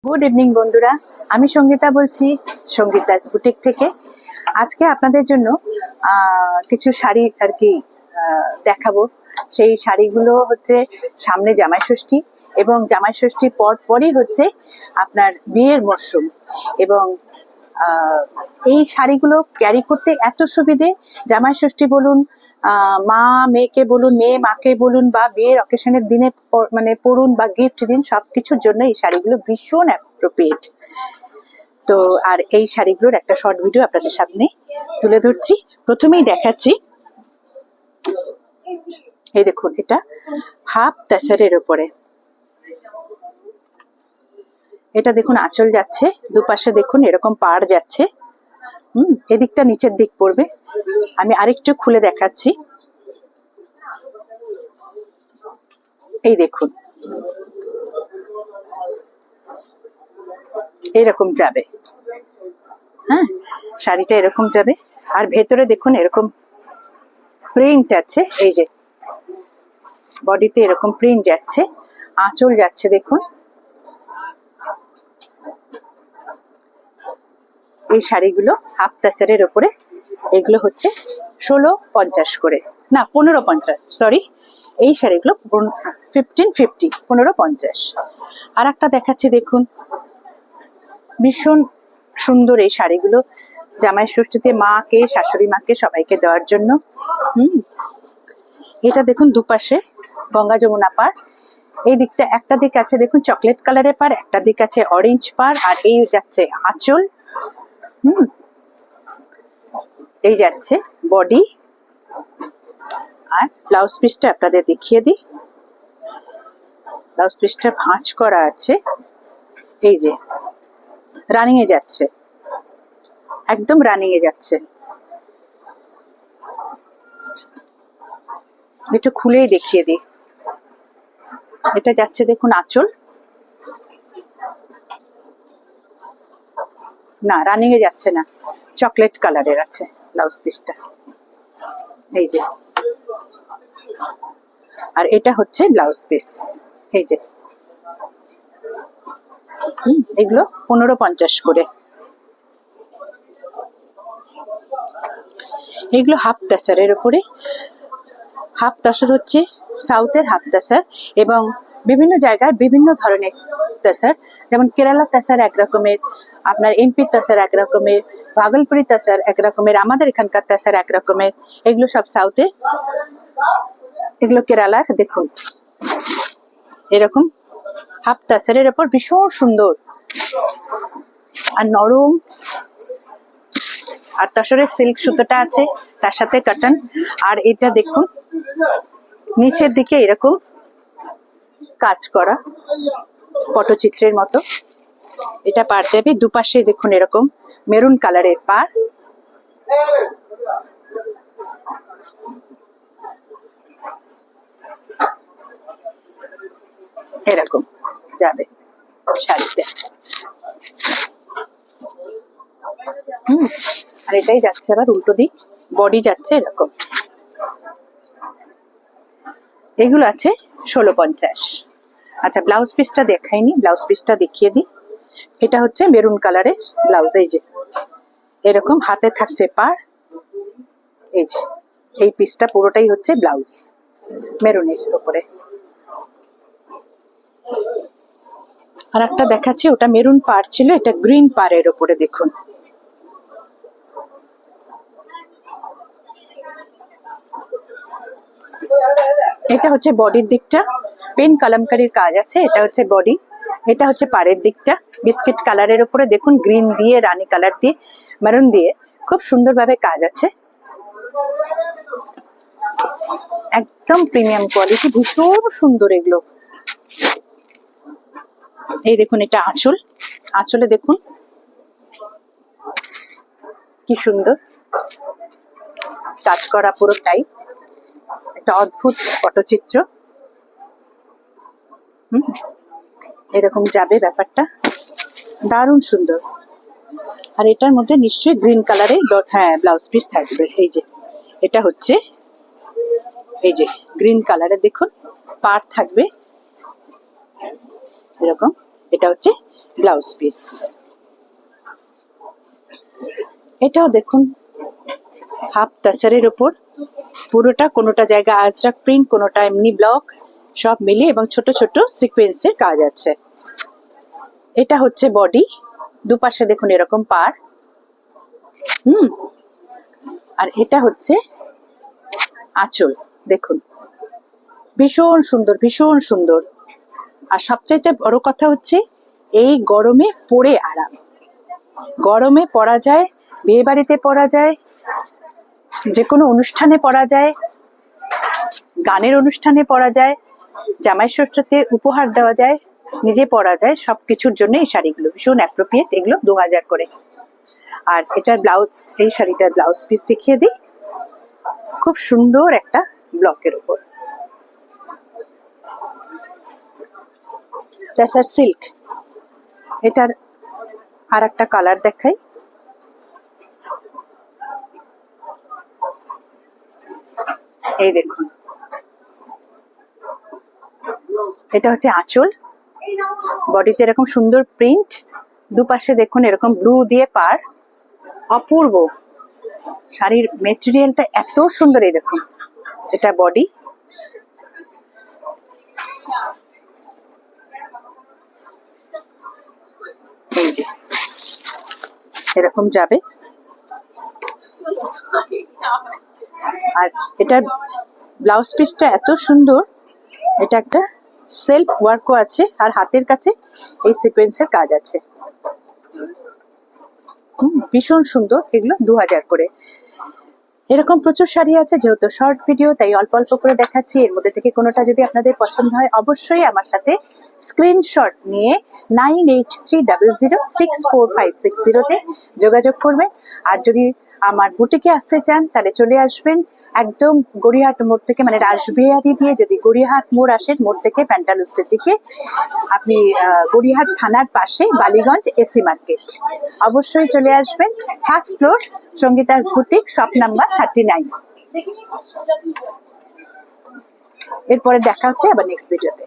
Good evening বন্ধুরা, আমি সঙ্গীতা বলছি সঙ্গীতাস বুটিক থেকে। আজকে আপনাদের জন্য কিছু শাড়ি আর কি দেখাবো। সেই শাড়িগুলো হচ্ছে সামনে জামাই ষষ্ঠী এবং জামাই ষষ্ঠীর পরই হচ্ছে আপনার বিয়ের মরশুম, এবং এই শাড়িগুলো ক্যারি করতে এত সুবিধে। জামাই ষষ্ঠী বলুন, মা মেয়েকে বলুন, মেয়ে মাকে বলুন, বা বিয়ের অকেশনের দিনে মানে পরুন বা গিফট দিন, সবকিছুর জন্য এই শাড়িগুলো ভীষণ অ্যাপ্রোপ্রিয়েট। তো আর এই শাড়িগুলোর একটা শর্ট ভিডিও আপনাদের সামনে তুলে ধরছি। প্রথমেই দেখাচ্ছি, এই দেখুন, এটা হাফ তাসারের উপরে। এটা দেখুন আঁচল যাচ্ছে, দুপাশে দেখুন এরকম পাড় যাচ্ছে। এদিকটা নিচের দিক পড়বে। আমি আরেকটু খুলে দেখাচ্ছি। এই দেখুন, এরকম যাবে। হ্যাঁ, শাড়িটা এরকম যাবে। আর ভেতরে দেখুন এরকম প্রিন্ট আছে, এই যে বডিতে এরকম প্রিন্ট যাচ্ছে, আঁচল যাচ্ছে দেখুন। এই শাড়িগুলো হাফ তাসারের উপরে, এগুলো হচ্ছে 1650 করে, না 1550, সরি। এই শাড়িগুলো 1550, 1550। আর একটা দেখাচ্ছি দেখুন, ভীষণ সুন্দর এই শাড়িগুলো জামাই ষষ্ঠীতে মাকে, শাশুড়ি মাকে, সবাইকে দেওয়ার জন্য। এটা দেখুন দুপাশে গঙ্গা যমুনা পাড়। এই দিকটা একটা দিক আছে দেখুন চকলেট কালারের পাড়, একটা দিক আছে অরেঞ্জ পাড়, আর এই যাচ্ছে আঁচল। এই যাচ্ছে বডি। আর ব্লাউজ পিসটা আপনাদের দেখিয়ে দিই। ব্লাউজ পিসটা ভাঁজ করা আছে, এই যে রানিং এ যাচ্ছে, একদম রানিং এ যাচ্ছে। একটু খুলেই দেখিয়ে দিই। এটা যাচ্ছে দেখুন আঁচল, না রানিং এ যাচ্ছে না, চকলেট কালারের আছে ব্লাউজ পিসটা, এই যে। আর এটা হচ্ছে ব্লাউজ পিস, এই যে। এগুলো 1550 করে। এগুলো হাফ তাসারের উপরে। হাফ তাসার হচ্ছে সাউথের হাফ তাসার, এবং বিভিন্ন জায়গায় বিভিন্ন ধরনের তাসার, যেমন কেরালা তাসার এক রকমের, আপনার এমপি তাসার এক রকমের, ভাগলপুরি তাসার এক রকমের, আমাদের এখানকার তাসার এক রকমের। এগুলো সব সাউথে, এগুলো কেরালার। দেখুন এরকম হাফ তাসারের উপর, ভীষণ সুন্দর আর নরম। আর তাসরের সিল্ক সুতোটা আছে, তার সাথে কাটন। আর এটা দেখুন নিচের দিকে এরকম কাজ করা পটচিত্রের মতো। এটা পাড় যাবে, দুপাশে দেখুন এরকম মেরুন কালারের পাড়। এরকম যাবে শাড়িটা। আর এটাই যাচ্ছে আবার উল্টো দিক, বডি যাচ্ছে এরকম। এগুলো আছে 1650। আচ্ছা, ব্লাউজ পিসটা দেখাইনি, ব্লাউজ পিসটা দেখিয়ে দিই। এটা হচ্ছে মেরুন কালারের ব্লাউজ, এই যে এরকম হাতে থাকছে পাড়, এই যে এই পিসটা পুরোটাই হচ্ছে ব্লাউজ মেরুনের উপরে। আর একটা দেখাচ্ছি, ওটা মেরুন পাড় ছিল, এটা গ্রিন পাড়ের উপরে। দেখুন এটা হচ্ছে বডির দিকটা, পেন কালামকারীর কাজ আছে। এটা হচ্ছে বডি, এটা হচ্ছে পাড়ের দিকটা বিস্কিট কালারের উপরে। দেখুন গ্রিন দিয়ে, রানী কালার দিয়ে, মেরুন দিয়ে খুব সুন্দরভাবে কাজ আছে, একদম প্রিমিয়াম কোয়ালিটি, ভীষণ সুন্দর এগুলো। এই দেখুন এটা আঁচল, আঁচলে দেখুন কি সুন্দর কাজ করা পুরোটাই, একটা অদ্ভুত পটচিত্র। এরকম যাবে ব্যাপারটা, দারুণ সুন্দর। আর এটার মধ্যে নিশ্চয়ই গ্রিন কালারের হ্যাঁ ব্লাউজ পিস থাকবে। এই যে এটা হচ্ছে, এই যে গ্রিন কালারের দেখুন পাড় থাকবে এরকম। এটা হচ্ছে ব্লাউজ পিস। এটাও দেখুন হাফ তাসারের ওপর, পুরোটা কোনোটা জায়গা আজরাক প্রিন্ট, কোনোটা এমনি ব্লক, সব মিলিয়ে এবং ছোট ছোট সিকোয়েন্সের কাজ আছে। এটা হচ্ছে বডি, দুপাশে দেখুন এরকম পার। আর এটা হচ্ছে আঁচল, দেখুন ভীষণ সুন্দর, ভীষণ সুন্দর। আর সবচাইতে বড় কথা হচ্ছে এই গরমে পরে আরাম। গরমে পরা যায়, বিয়ে বাড়িতে পরা যায়, যে কোনো অনুষ্ঠানে পরা যায়, গানের অনুষ্ঠানে পরা যায়, জামাই ষষ্ঠীতে উপহার দেওয়া যায়, নিজে পরা যায়, সবকিছুর জন্য এই শাড়িগুলো ভীষণ অ্যাপ্রোপ্রিয়েট। এগুলো 2000 করে। আর এটার ব্লাউজ, এই শাড়িটার ব্লাউজ পিস দেখিয়ে দিই, খুব সুন্দর একটা ব্লকের উপর তাসার সিল্ক। এটার আর একটা কালার দেখাই, এই দেখুন এটা হচ্ছে আঁচল, বডিতে এরকম সুন্দর প্রিন্ট, দুপাশে দেখুন এরকম ব্লু দিয়ে পার, অপূর্ব। শাড়ির মেটেরিয়ালটা এত সুন্দর। এই দেখুন এটা বডি, এরকম যাবে। আর এটার ব্লাউজ পিসটা এত সুন্দর, এটা একটা সেলফ ওয়ার্কও আছে, আর হাতের কাছে এই সিকোয়েন্সের কাজ আছে। ভীষণ সুন্দর। এগুলো 2000 করে। এরকম প্রচুর শাড়ি আছে, যেহেতু শর্ট ভিডিও তাই অল্প অল্প করে দেখাচ্ছি। এর মধ্যে থেকে কোনোটা যদি আপনাদের পছন্দ হয় অবশ্যই আমার সাথে স্ক্রিনশট নিয়ে 9830064560 তে যোগাযোগ করবেন। আর যদি আমার বুটিকে আসতে চান তাহলে চলে আসবেন একদম গড়িয়াহাট মোড় থেকে, মানে রাসবিহারি দিয়ে যদি গড়িয়াহাট মোড় আসেন, মোড় থেকে প্যান্টালুক্সের দিকে আপনি গড়িয়াহাট থানার পাশে বালিগঞ্জ এসি মার্কেট, অবশ্যই চলে আসবেন। First floor, Sangeeta's boutique, shop number 39। এরপরে দেখা হচ্ছে আবার নেক্সট ভিডিওতে।